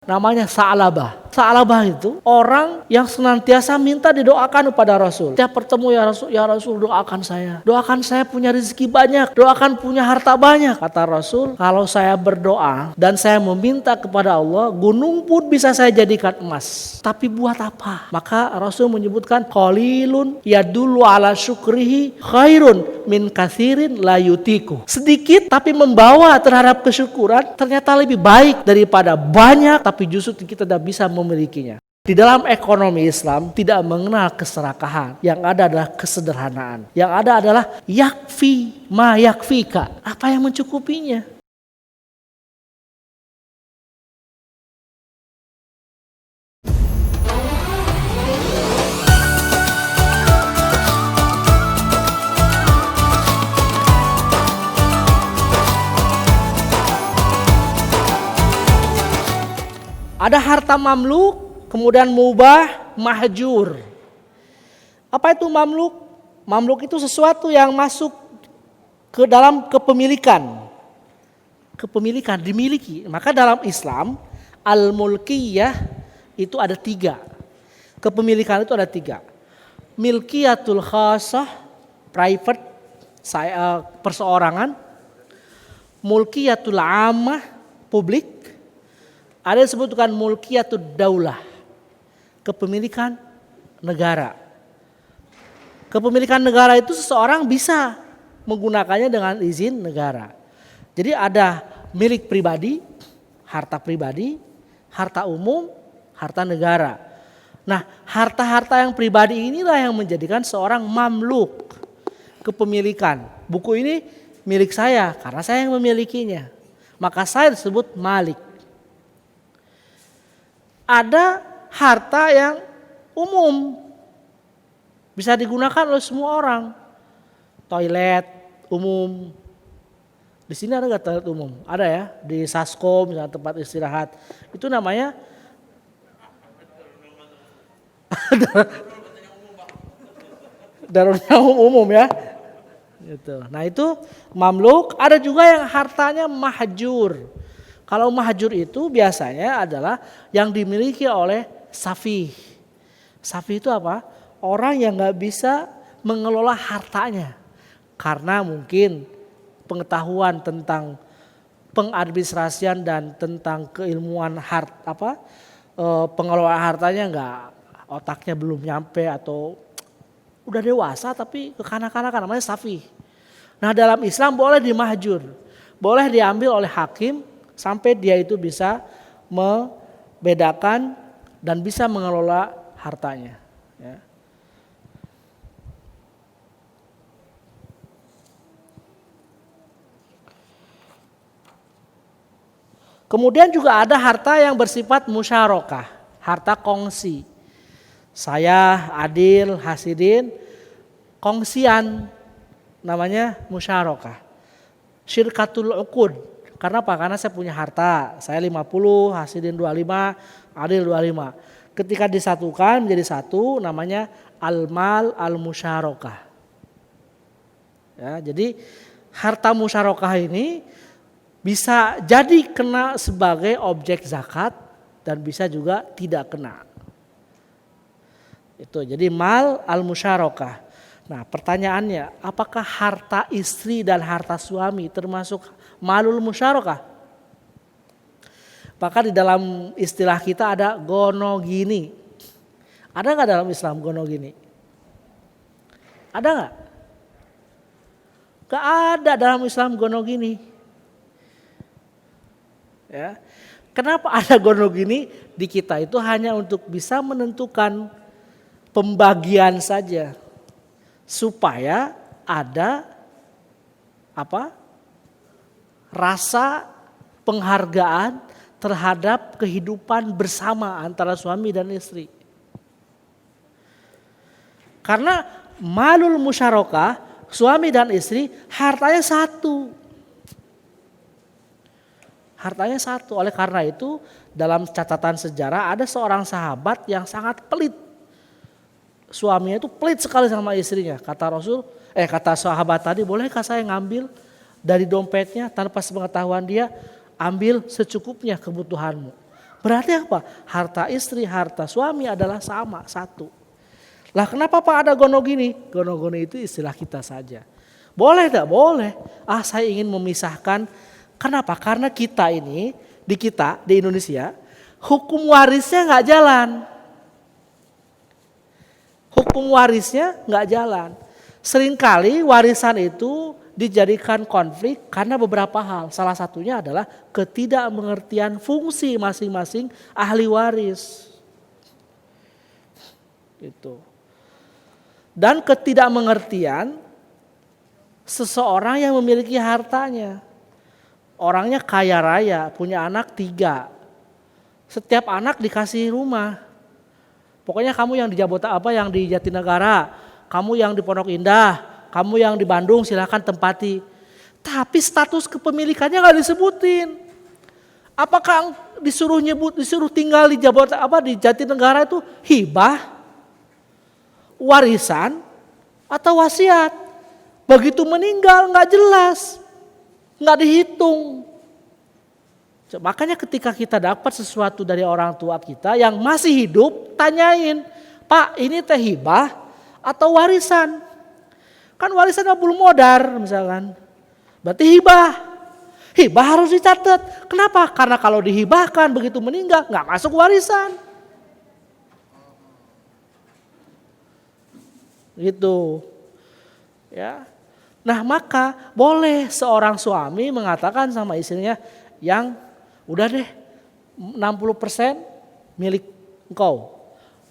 Namanya Sa'labah. Sa'labah itu orang yang senantiasa minta didoakan kepada Rasul. Setiap bertemu, ya Rasul doakan saya. Doakan saya punya rezeki banyak. Doakan punya harta banyak. Kata Rasul, kalau saya berdoa dan saya meminta kepada Allah, gunung pun bisa saya jadikan emas. Tapi buat apa? Maka Rasul menyebutkan, qalilun yadullu ala syukrihi khairun min katsirin la yutiku. Sedikit tapi membawa terhadap kesyukuran ternyata lebih baik daripada banyak tapi justru kita tidak bisa memilikinya. Di dalam ekonomi Islam tidak mengenal keserakahan. Yang ada adalah kesederhanaan. Yang ada adalah yakfi ma yakfika. Apa yang mencukupinya? Ada harta mamluk, kemudian mubah, mahjur. Apa itu mamluk? Mamluk itu sesuatu yang masuk ke dalam kepemilikan. Kepemilikan, dimiliki. Maka dalam Islam, al-mulkiyah itu ada 3. Kepemilikan itu ada 3. Milkiyatul khasah, private, perseorangan. Mulkiyatul ammah, publik. Ada yang disebutkan mulkiyatud daulah, kepemilikan negara. Kepemilikan negara itu seseorang bisa menggunakannya dengan izin negara. Jadi ada milik pribadi, harta umum, harta negara. Nah, harta-harta yang pribadi inilah yang menjadikan seorang mamluk, kepemilikan. Buku ini milik saya karena saya yang memilikinya. Maka saya disebut malik. Ada harta yang umum, bisa digunakan oleh semua orang. Toilet umum. Di sini ada nggak toilet umum? Ada ya, di Sasko misalnya tempat istirahat. Itu namanya darurnya umum ya. Gitu. Nah itu mamluk. Ada juga yang hartanya mahjur. Kalau mahjur itu biasanya adalah yang dimiliki oleh safih. Safih itu apa? Orang yang gak bisa mengelola hartanya. Karena mungkin pengetahuan tentang pengadministrasian dan tentang keilmuan pengelolaan hartanya otaknya belum nyampe atau udah dewasa tapi kekanak-kanakan, namanya safih. Nah dalam Islam boleh dimahjur. Boleh diambil oleh hakim sampai dia itu bisa membedakan dan bisa mengelola hartanya. Ya. Kemudian juga ada harta yang bersifat musyarakah, harta kongsi. Saya, Adil, Hasidin, kongsian namanya musyarakah. Syirkatul uqud. Karena apa? Karena saya punya harta, saya 50, Hasidin 25, Adil 25. Ketika disatukan menjadi satu namanya al-mal al-musyarakah. Ya, jadi harta musyarakah ini bisa jadi kena sebagai objek zakat dan bisa juga tidak kena. Itu jadi mal al-musyarakah. Nah pertanyaannya, apakah harta istri dan harta suami termasuk malul musyarakah? Maka di dalam istilah kita ada gonogini. Ada nggak dalam Islam gonogini? Ada nggak? Nggak ada dalam Islam gonogini. Ya. Kenapa ada gonogini di kita? Itu hanya untuk bisa menentukan pembagian saja. Supaya ada rasa penghargaan terhadap kehidupan bersama antara suami dan istri. Karena malul musyarakah, suami dan istri hartanya satu. Hartanya satu. Oleh karena itu dalam catatan sejarah ada seorang sahabat yang sangat pelit. Suaminya itu pelit sekali sama istrinya. Kata sahabat tadi, bolehkah saya ngambil dari dompetnya tanpa sepengetahuan dia, ambil secukupnya kebutuhanmu. Berarti apa? Harta istri, harta suami adalah sama, satu. Lah kenapa Pak ada gonogini? Gonogini itu istilah kita saja. Boleh tak? Boleh. Saya ingin memisahkan. Kenapa? Karena kita ini, di Indonesia, hukum warisnya nggak jalan. Hukum warisnya nggak jalan. Seringkali warisan itu dijadikan konflik karena beberapa hal. Salah satunya adalah ketidakmengertian fungsi masing-masing ahli waris. Itu. Dan ketidakmengertian seseorang yang memiliki hartanya. Orangnya kaya raya, punya anak 3. Setiap anak dikasih rumah. Pokoknya kamu yang di yang di Jatinegara, kamu yang di Pondok Indah, kamu yang di Bandung silakan tempati. Tapi status kepemilikannya nggak disebutin. Apakah disuruh tinggal di di Jatinegara itu hibah, warisan, atau wasiat? Begitu meninggal nggak jelas, nggak dihitung. Makanya ketika kita dapat sesuatu dari orang tua kita yang masih hidup, tanyain, Pak ini teh hibah atau warisan? Kan warisan belum modar misalkan. Berarti hibah. Hibah harus dicatat. Kenapa? Karena kalau dihibahkan begitu meninggal nggak masuk warisan. Gitu. Ya. Nah maka boleh seorang suami mengatakan sama istrinya yang udah deh 60% milik engkau.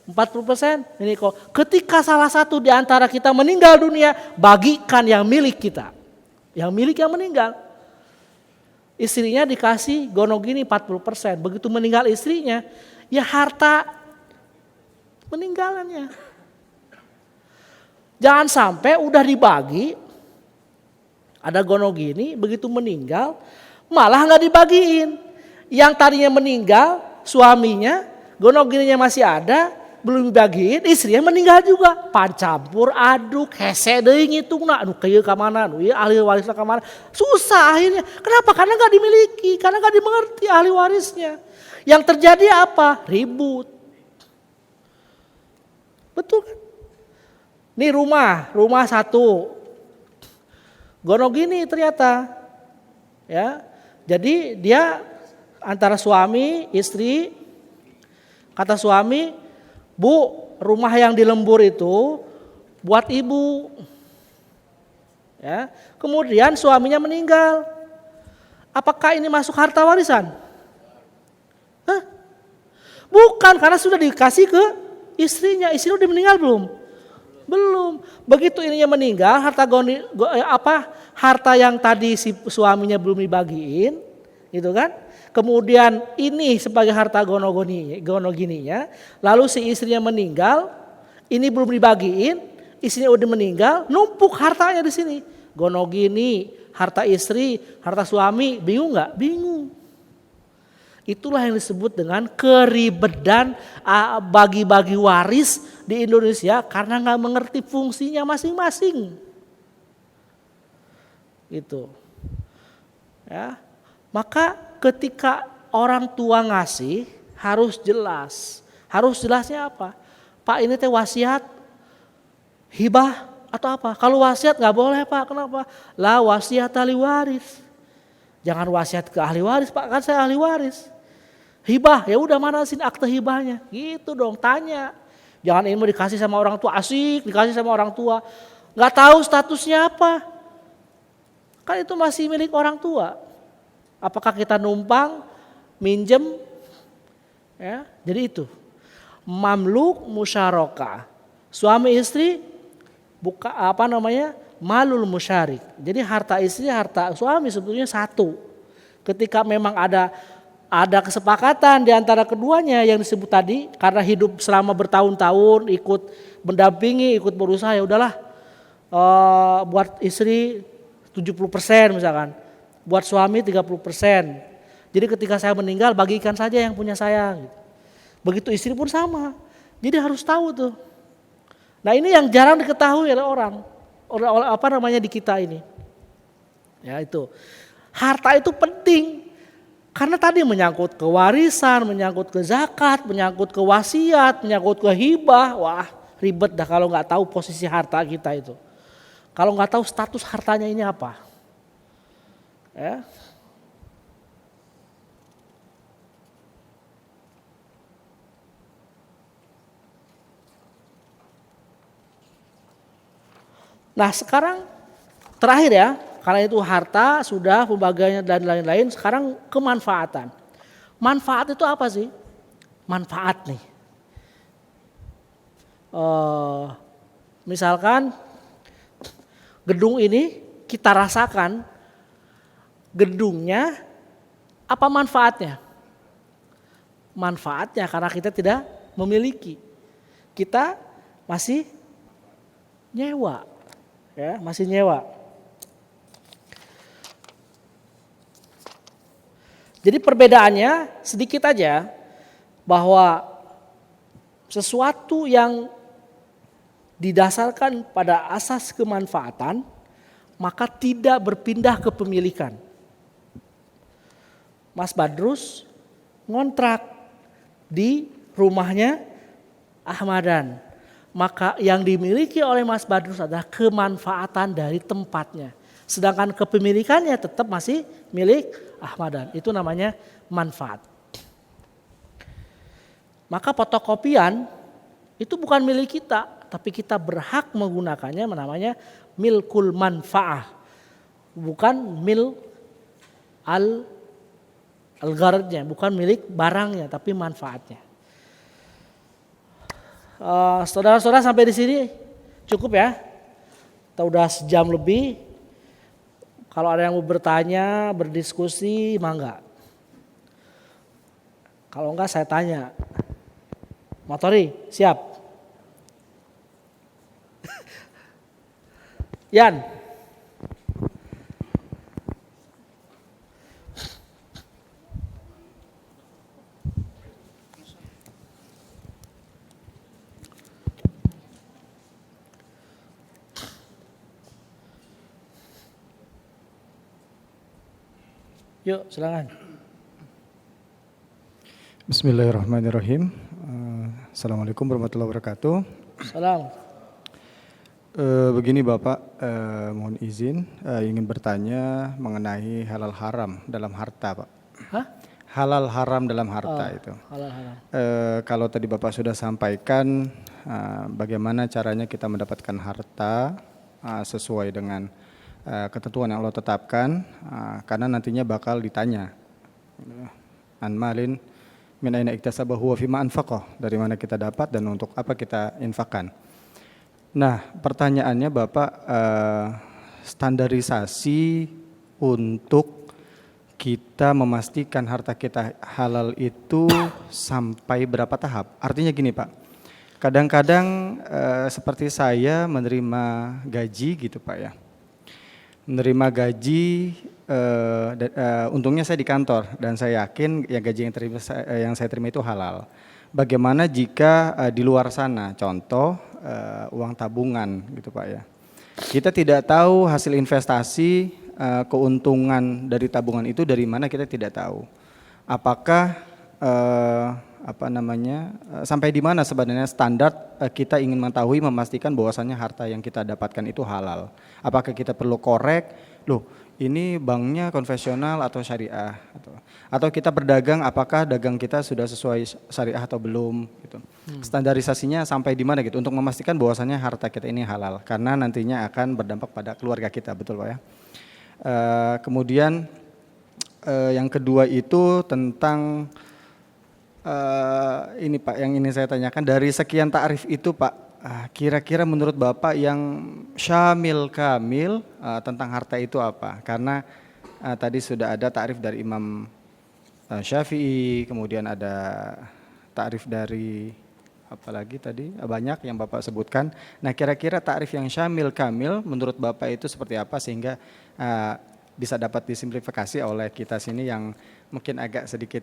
40% milik kau. Ketika salah satu di antara kita meninggal dunia, bagikan yang milik kita. Yang milik yang meninggal. Istrinya dikasih gonogini 40%. Begitu meninggal istrinya, ya harta peninggalannya. Jangan sampai udah dibagi, ada gonogini, begitu meninggal, malah nggak dibagiin. Yang tadinya meninggal, suaminya, gonogininya masih ada, belum dibagiin, istrinya meninggal juga. Pancampur aduk, hese deui ngitungna, anu kieu ka mana, anu ieu ahli warisna ka mana. Susah akhirnya. Kenapa? Karena enggak dimiliki, karena enggak dimengerti ahli warisnya. Yang terjadi apa? Ribut. Betul kan? Nih rumah satu. Gonogini ternyata. Ya. Jadi dia antara suami, istri, kata suami, Bu, rumah yang di lembur itu buat ibu. Ya. Kemudian suaminya meninggal. Apakah ini masuk harta warisan? Hah? Bukan, karena sudah dikasih ke istrinya. Istri udah meninggal belum? Belum. Begitu ininya meninggal, harta yang tadi si suaminya belum dibagiin, gitu kan? Kemudian ini sebagai harta gonogininya, lalu si istrinya meninggal, ini belum dibagiin, istrinya udah meninggal, numpuk hartanya di sini. Gonogini, harta istri, harta suami, bingung nggak? Bingung. Itulah yang disebut dengan keribetan bagi-bagi waris di Indonesia karena nggak mengerti fungsinya masing-masing. Itu, ya. Maka ketika orang tua ngasih harus jelas. Harus jelasnya apa? Pak ini teh wasiat, hibah atau apa? Kalau wasiat nggak boleh Pak, kenapa? Lah wasiat ahli waris. Jangan wasiat ke ahli waris Pak, kan saya ahli waris. Hibah, ya udah mana sih akte hibahnya? Gitu dong, tanya. Jangan ini mau dikasih sama orang tua, asik dikasih sama orang tua. Nggak tahu statusnya apa. Kan itu masih milik orang tua. Apakah kita numpang, minjem, ya? Jadi itu mamluk musyarakah, suami istri malul musyarik. Jadi harta istri, harta suami sebetulnya satu. Ketika memang ada kesepakatan di antara keduanya yang disebut tadi, karena hidup selama bertahun-tahun ikut mendampingi, ikut berusaha, ya udahlah buat istri 70% misalkan. Buat suami 30%. Jadi ketika saya meninggal bagikan saja yang punya saya. Begitu istri pun sama. Jadi harus tahu tuh. Nah ini yang jarang diketahui oleh orang di kita ini. Ya itu. Harta itu penting. Karena tadi menyangkut ke warisan, menyangkut ke zakat, menyangkut ke wasiat, menyangkut ke hibah. Wah, ribet dah kalau nggak tahu posisi harta kita itu. Kalau nggak tahu status hartanya ini apa. Ya. Nah sekarang terakhir ya, karena itu harta sudah pembagiannya dan lain-lain, sekarang kemanfaatan. Manfaat itu apa sih? Manfaat nih. Misalkan gedung ini kita rasakan gedungnya apa manfaatnya? Manfaatnya karena kita tidak memiliki. Kita masih nyewa. Ya, masih nyewa. Jadi perbedaannya sedikit aja bahwa sesuatu yang didasarkan pada asas kemanfaatan maka tidak berpindah ke pemilikan. Mas Badrus ngontrak di rumahnya Ahmadan. Maka yang dimiliki oleh Mas Badrus adalah kemanfaatan dari tempatnya. Sedangkan kepemilikannya tetap masih milik Ahmadan. Itu namanya manfaat. Maka fotokopian itu bukan milik kita, tapi kita berhak menggunakannya, namanya milkul manfaah. Bukan mil al-gharadnya, bukan milik barangnya, tapi manfaatnya. Saudara-saudara sampai di sini cukup ya? Kita udah sejam lebih. Kalau ada yang mau bertanya, berdiskusi, mangga. Kalau enggak saya tanya. Motori, siap? Yan. Yuk, silakan. Bismillahirrahmanirrahim. Assalamualaikum warahmatullahi wabarakatuh. Salam. Begini Bapak, mohon izin ingin bertanya mengenai halal haram dalam harta Pak. Hah? Halal haram dalam harta itu. Halal haram. Kalau tadi Bapak sudah sampaikan bagaimana caranya kita mendapatkan harta sesuai dengan ketentuan yang Allah tetapkan, karena nantinya bakal ditanya an malin min aina iktasabahu wa fima anfaqah, dari mana kita dapat dan untuk apa kita infakkan. Nah, pertanyaannya Bapak, standarisasi untuk kita memastikan harta kita halal itu sampai berapa tahap? Artinya gini Pak, kadang-kadang seperti saya menerima gaji gitu Pak ya. Menerima gaji, untungnya saya di kantor dan saya yakin ya gaji yang saya terima itu halal. Bagaimana jika di luar sana, contoh uang tabungan gitu Pak ya. Kita tidak tahu hasil investasi, keuntungan dari tabungan itu dari mana, kita tidak tahu. Apakah sampai di mana sebenarnya standar kita ingin mengetahui, memastikan bahwasannya harta yang kita dapatkan itu halal. Apakah kita perlu korek, loh ini banknya konvensional atau syariah, atau kita berdagang apakah dagang kita sudah sesuai syariah atau belum gitu. Standarisasinya sampai di mana gitu untuk memastikan bahwasannya harta kita ini halal, karena nantinya akan berdampak pada keluarga kita, betul Pak ya. Kemudian yang kedua itu tentang ini Pak, yang ini saya tanyakan, dari sekian ta'rif itu Pak, kira-kira menurut Bapak yang syamil kamil tentang harta itu apa? Karena tadi sudah ada ta'rif dari Imam Syafi'i, kemudian ada ta'rif dari apalagi tadi banyak yang Bapak sebutkan. Nah, kira-kira ta'rif yang syamil kamil menurut Bapak itu seperti apa sehingga bisa dapat disimplifikasi oleh kita sini yang mungkin agak sedikit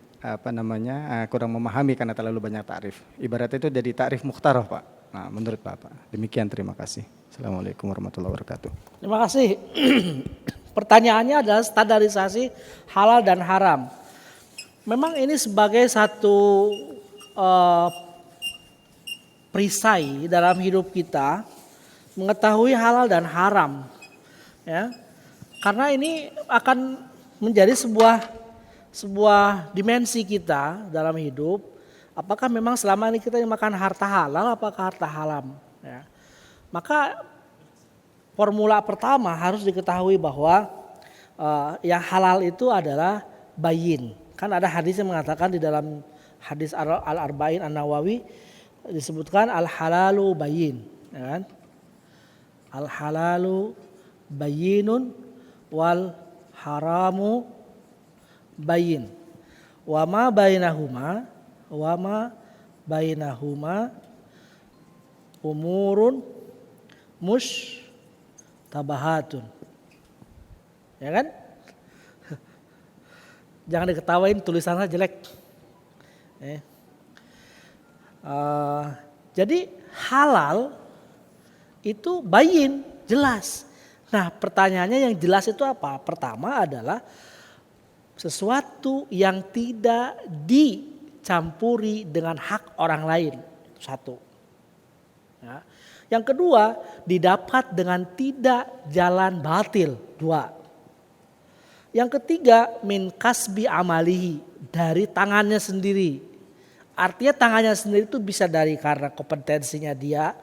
kurang memahami karena terlalu banyak ta'rif. Ibarat itu jadi ta'rif mukhtarah Pak. Nah, menurut Bapak. Demikian, terima kasih. Assalamualaikum warahmatullahi wabarakatuh. Terima kasih. Pertanyaannya adalah standarisasi halal dan haram. memang ini sebagai satu eh, perisai dalam hidup kita mengetahui halal dan haram, ya. Karena ini akan menjadi sebuah dimensi kita dalam hidup. Apakah memang selama ini kita makan harta halal, apakah harta haram? Ya. Maka formula pertama harus diketahui bahwa yang halal itu adalah bayin. Kan ada hadis yang mengatakan di dalam hadis Al-Arba'in An-Nawawi disebutkan al-halalu bayin. Ya kan? Al-halalu bayinun wal haramu bayin. Wa ma bainahuma umurun mushtabahatun. Ya kan? Jangan diketawain, tulisannya jelek. Jadi halal itu bayin, jelas. Nah, pertanyaannya yang jelas itu apa? Pertama adalah sesuatu yang tidak dicampuri dengan hak orang lain. Satu. Ya. Yang kedua, didapat dengan tidak jalan batil. Dua. Yang ketiga, min kasbi amalihi, dari tangannya sendiri. Artinya tangannya sendiri itu bisa dari karena kompetensinya dia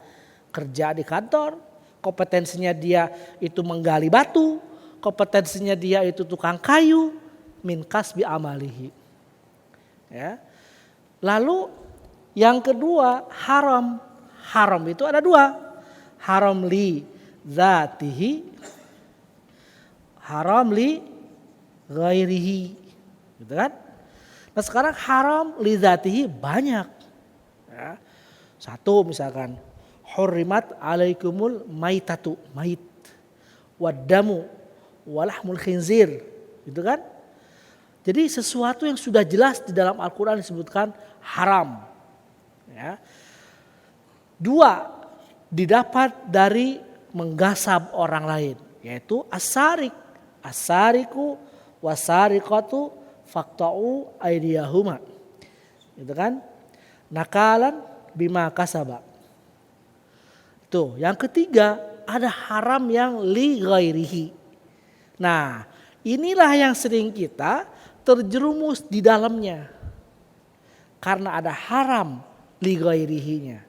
kerja di kantor, kompetensinya dia itu menggali batu, kompetensinya dia itu tukang kayu, min kasbi amalihi. Ya. Lalu yang kedua haram. Haram itu ada dua. Haram li zatihi, haram li ghairihi. Gitu kan? Nah sekarang haram li zatihi banyak. Ya. Satu misalkan hurrimat alaikumul maitatu, mait, wadamu, walahmul khinzir, gitu kan? Jadi sesuatu yang sudah jelas di dalam Al-Quran disebutkan haram. Ya. Dua, didapat dari menggasab orang lain, yaitu asarik, asariku, wasariqatu, faqta'u aydiyahuma, gitu kan? Nakalan bima kasaba. Tuh, yang ketiga ada haram yang li ghairihi. Nah, inilah yang sering kita terjerumus di dalamnya. Karena ada haram li ghairihinya.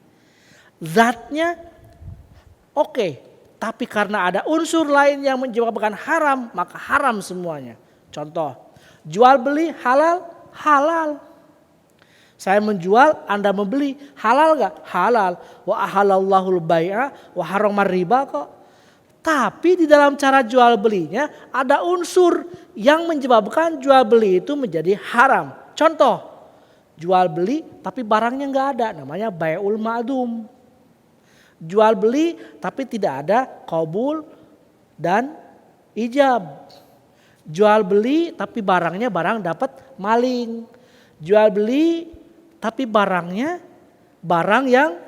Zatnya oke, tapi karena ada unsur lain yang menyebabkan haram, maka haram semuanya. Contoh, jual beli halal, halal. Saya menjual, Anda membeli, halal gak? Halal. Wa ahalallahul bai'a wa haramar riba kok. Tapi di dalam cara jual belinya ada unsur yang menyebabkan jual beli itu menjadi haram. Contoh, jual beli tapi barangnya gak ada, namanya bai'ul ma'dum. Jual beli tapi tidak ada qabul dan ijab. Jual beli tapi barangnya barang dapat maling. Jual beli tapi barangnya barang yang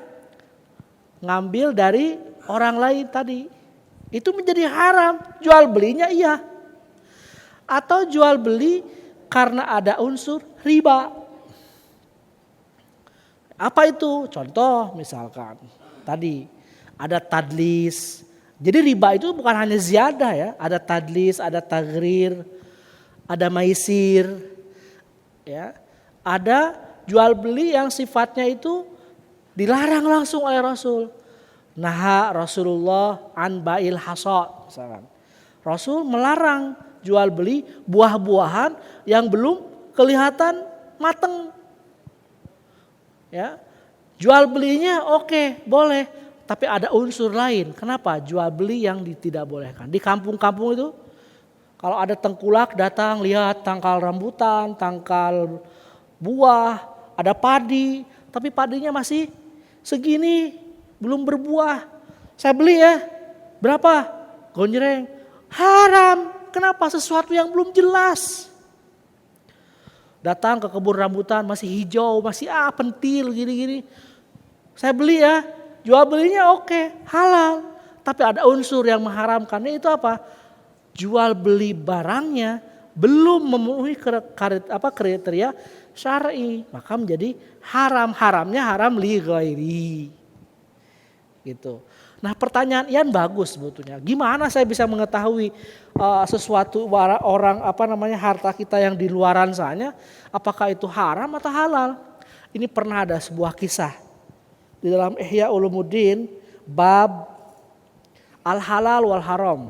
ngambil dari orang lain tadi. Itu menjadi haram. Jual belinya iya. Atau jual beli karena ada unsur riba. Apa itu? Contoh misalkan tadi ada tadlis. Jadi riba itu bukan hanya ziyadah ya. Ada tadlis, ada tagrir, ada maisir. Ya. Ada jual beli yang sifatnya itu dilarang langsung oleh Rasul. Naha Rasulullah an ba'il hasa. Misalkan. Rasul melarang jual beli buah-buahan yang belum kelihatan mateng. Ya. Jual belinya oke, boleh. Tapi ada unsur lain. Kenapa? Jual beli yang tidak bolehkan. Di kampung-kampung itu kalau ada tengkulak datang lihat tangkal rambutan, tangkal buah, ada padi. Tapi padinya masih segini, belum berbuah. Saya beli ya, berapa? Gonjreng. Haram. Kenapa? Sesuatu yang belum jelas. Datang ke kebun rambutan masih hijau, masih pentil gini-gini. Saya beli ya, jual belinya oke, halal. Tapi ada unsur yang mengharamkannya itu apa? Jual beli barangnya belum memenuhi kriteria syar'i, maka menjadi haram. Haramnya haram li ghairi. Gitu. Nah, pertanyaan Ian bagus sebetulnya. Gimana saya bisa mengetahui sesuatu orang harta kita yang di luaran sana, apakah itu haram atau halal? Ini pernah ada sebuah kisah di dalam Ihya Ulumuddin bab al-halal wal haram.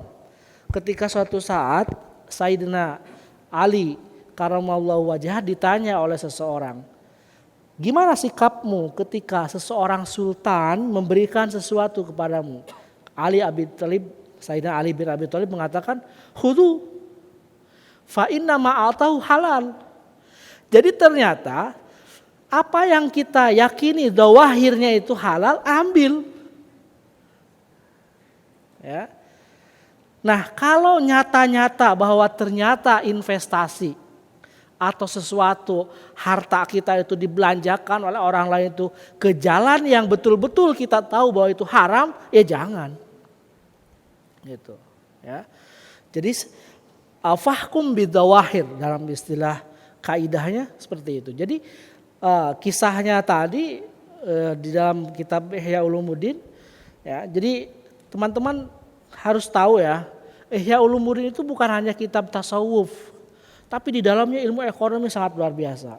Ketika suatu saat Sayyidina Ali karamallahu wajhah ditanya oleh seseorang, gimana sikapmu ketika seseorang sultan memberikan sesuatu kepadamu? Sayyidina Ali bin Abi Thalib mengatakan, "Khudhu fa inna ma'atahu halal." Jadi ternyata apa yang kita yakini zawahirnya itu halal, ambil. Ya. Nah, kalau nyata-nyata bahwa ternyata investasi atau sesuatu harta kita itu dibelanjakan oleh orang lain itu ke jalan yang betul-betul kita tahu bahwa itu haram, ya jangan. Gitu, ya. Jadi fahkum bidzawahir dalam istilah kaidahnya seperti itu. Jadi kisahnya tadi di dalam kitab Ihya Ulumuddin, ya. Jadi teman-teman harus tahu ya, Ihya Ulumuddin itu bukan hanya kitab tasawuf, tapi di dalamnya ilmu ekonomi sangat luar biasa.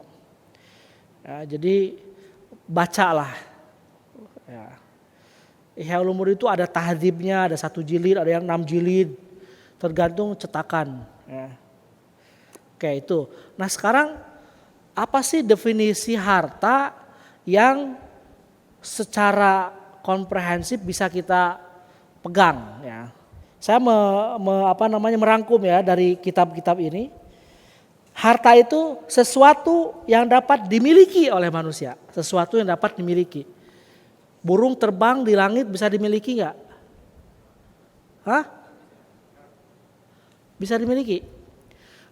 Ya, jadi bacalah. Ya. Ihya Ulumuddin itu ada tahdzibnya, ada 1 jilid, ada yang 6 jilid, tergantung cetakan. Ya. Oke itu. Nah sekarang apa sih definisi harta yang secara komprehensif bisa kita pegang? Ya. Saya merangkum ya dari kitab-kitab ini. Harta itu sesuatu yang dapat dimiliki oleh manusia. Sesuatu yang dapat dimiliki. Burung terbang di langit bisa dimiliki nggak? Hah? Bisa dimiliki?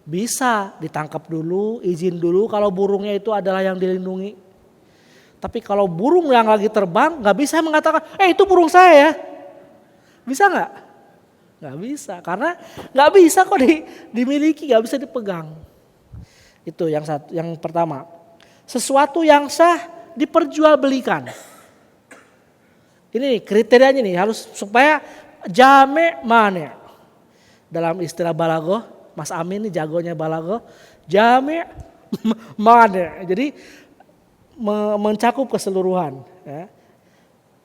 Bisa, ditangkap dulu, izin dulu kalau burungnya itu adalah yang dilindungi. Tapi kalau burung yang lagi terbang nggak bisa mengatakan, itu burung saya ya. Bisa nggak? Nggak bisa, karena nggak bisa kok dimiliki, nggak bisa dipegang. Itu yang pertama. Sesuatu yang sah diperjualbelikan. Ini kriterianya nih harus supaya jame' mane'. Dalam istilah balaghah, Mas Amin nih jagonya balaghah, jame' mane'. Jadi mencakup keseluruhan. Ya.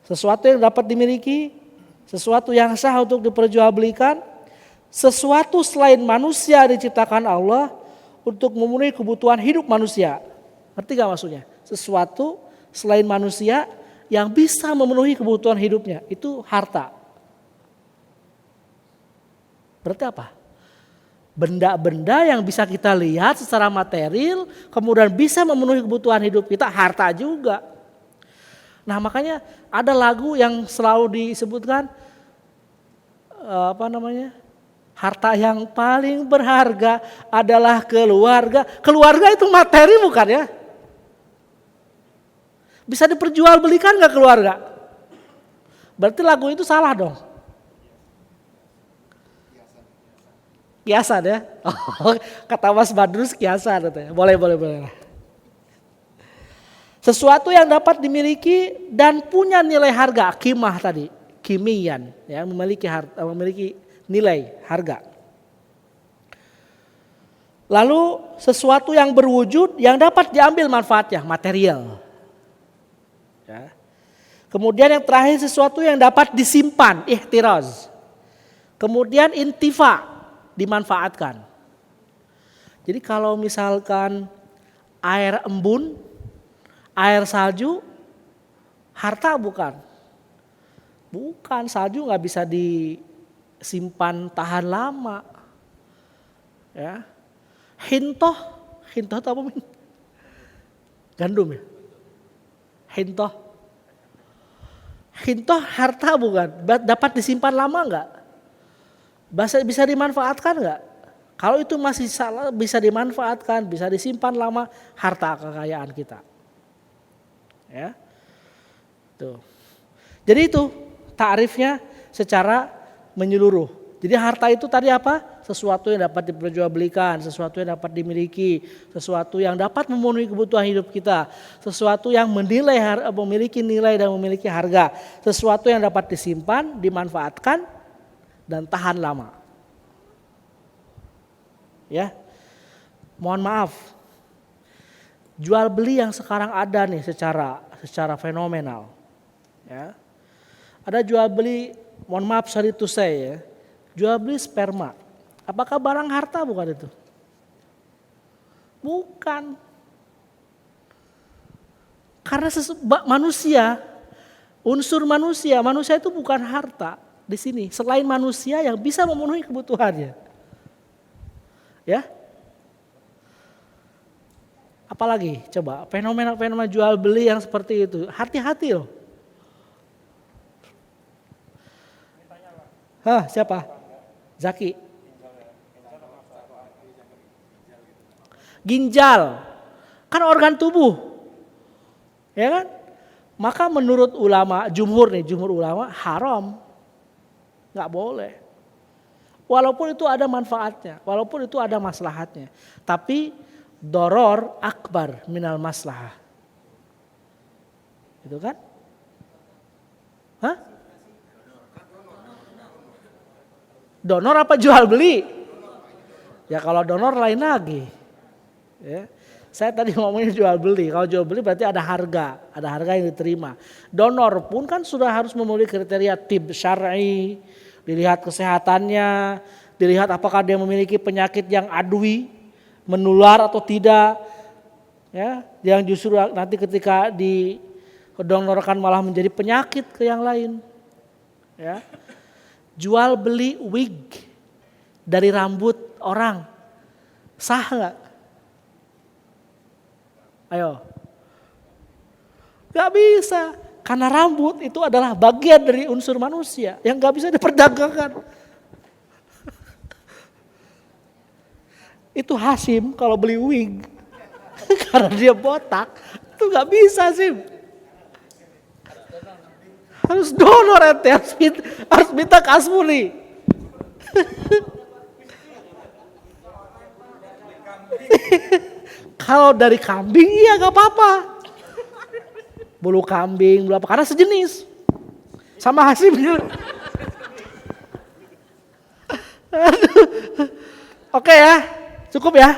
Sesuatu yang dapat dimiliki, sesuatu yang sah untuk diperjualbelikan, sesuatu selain manusia diciptakan Allah untuk memenuhi kebutuhan hidup manusia. Ngerti gak maksudnya? Sesuatu selain manusia yang bisa memenuhi kebutuhan hidupnya, itu harta. Berarti apa? Benda-benda yang bisa kita lihat secara material, kemudian bisa memenuhi kebutuhan hidup kita, harta juga. Nah makanya ada lagu yang selalu disebutkan, harta yang paling berharga adalah keluarga. Keluarga itu materi bukan ya? Bisa diperjualbelikan gak keluarga? Berarti lagu itu salah dong. Kiasan ya? Oh, kata Mas Badrus kiasan. Boleh. Sesuatu yang dapat dimiliki dan punya nilai harga, kimah tadi, kimian, ya, memiliki nilai harga. Lalu sesuatu yang berwujud yang dapat diambil manfaatnya, material. Ya. Kemudian yang terakhir sesuatu yang dapat disimpan, ihtiraz. Kemudian intifa, dimanfaatkan. Jadi kalau misalkan air embun, air salju, harta bukan? Bukan, salju nggak bisa disimpan tahan lama. Ya. Hintoh itu apa? Gandum ya? Hintoh harta bukan? Dapat disimpan lama nggak? Bisa dimanfaatkan nggak? Kalau itu masih salah, bisa dimanfaatkan, bisa disimpan lama, harta kekayaan kita. Ya, tuh. Jadi itu ta'rifnya secara menyeluruh. Jadi harta itu tadi apa? Sesuatu yang dapat diperjualbelikan, sesuatu yang dapat dimiliki, sesuatu yang dapat memenuhi kebutuhan hidup kita, sesuatu yang memiliki nilai dan memiliki harga, sesuatu yang dapat disimpan, dimanfaatkan, dan tahan lama. Ya, mohon maaf, jual beli yang sekarang ada nih secara fenomenal. Ya, ada jual beli, mohon maaf sorry to say ya, jual beli sperma. Apakah barang harta bukan itu? Bukan. Karena manusia, unsur manusia itu bukan harta di sini. Selain manusia yang bisa memenuhi kebutuhannya. Ya. Apalagi coba fenomena jual beli yang seperti itu. Hati-hati loh. Siapa? Zaki. Ginjal. Kan organ tubuh. Ya kan? Maka menurut jumhur ulama haram. Nggak boleh. Walaupun itu ada manfaatnya, walaupun itu ada maslahatnya. Tapi doror akbar minal maslahah. Itu kan? Donor apa jual beli? Ya kalau donor lain lagi. Ya. Saya tadi ngomongin jual beli. Kalau jual beli berarti ada harga yang diterima. Donor pun kan sudah harus memenuhi kriteria tib syar'i, dilihat kesehatannya, dilihat apakah dia memiliki penyakit yang adwi, menular atau tidak. Ya, yang justru nanti ketika didonorkan malah menjadi penyakit ke yang lain. Ya. Jual beli wig dari rambut orang, sah nggak? Ayo, nggak bisa, karena rambut itu adalah bagian dari unsur manusia yang nggak bisa diperdagangkan. Itu Hasim kalau beli wig karena dia botak, itu nggak bisa Hasim. Harus donor ente, harus minta ke Asmuni. Kalau dari kambing iya gak apa-apa. Bulu kambing, bulu apa, karena sejenis. Sama Hasimnya. Oke ya, cukup ya.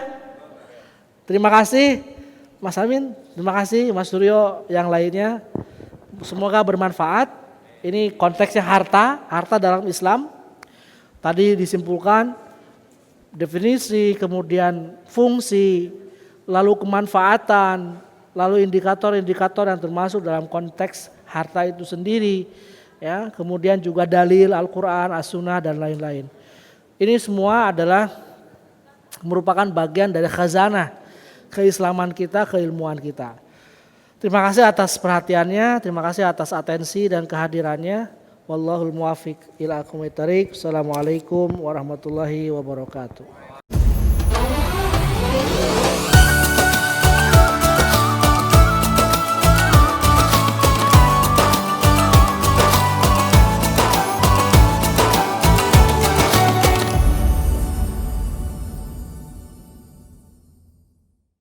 Terima kasih Mas Amin, terima kasih Mas Suryo yang lainnya. Semoga bermanfaat. Ini konteksnya harta dalam Islam. Tadi disimpulkan definisi, kemudian fungsi, lalu kemanfaatan, lalu indikator-indikator yang termasuk dalam konteks harta itu sendiri. Ya, kemudian juga dalil Al-Quran, As-Sunnah dan lain-lain. Ini semua adalah merupakan bagian dari khazanah keislaman kita, keilmuan kita. Terima kasih atas perhatiannya, terima kasih atas atensi dan kehadirannya. Wallahul muwaffiq ila aqwamit thariq. Assalamualaikum warahmatullahi wabarakatuh.